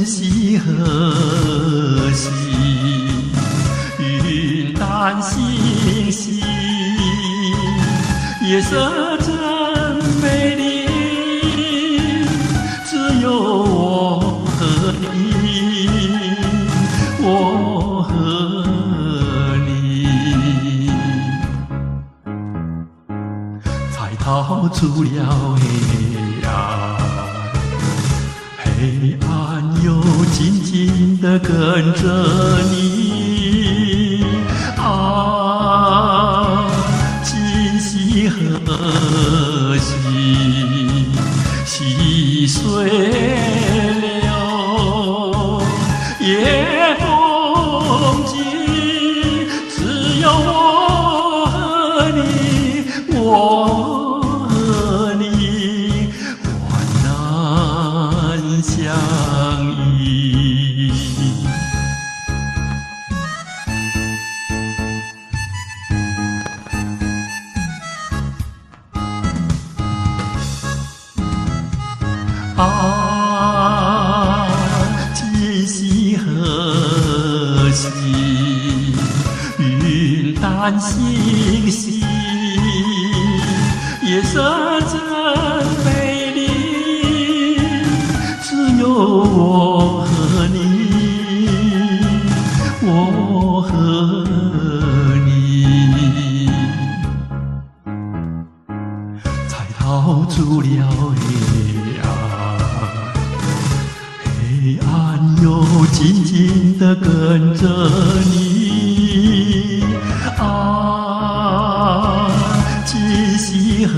今夕何夕？云淡星稀，夜色真美丽，只有我和你，我和你，才逃出了黑暗，黑暗又紧紧地跟着你啊，今夕何夕？细水流，夜风急，只有我和你，我和你，患难相依。啊，今夕何夕？云淡星稀，夜色真美丽，只有我和你，我和你，才逃出了黑暗，黑暗又紧紧地跟着你啊，今夕何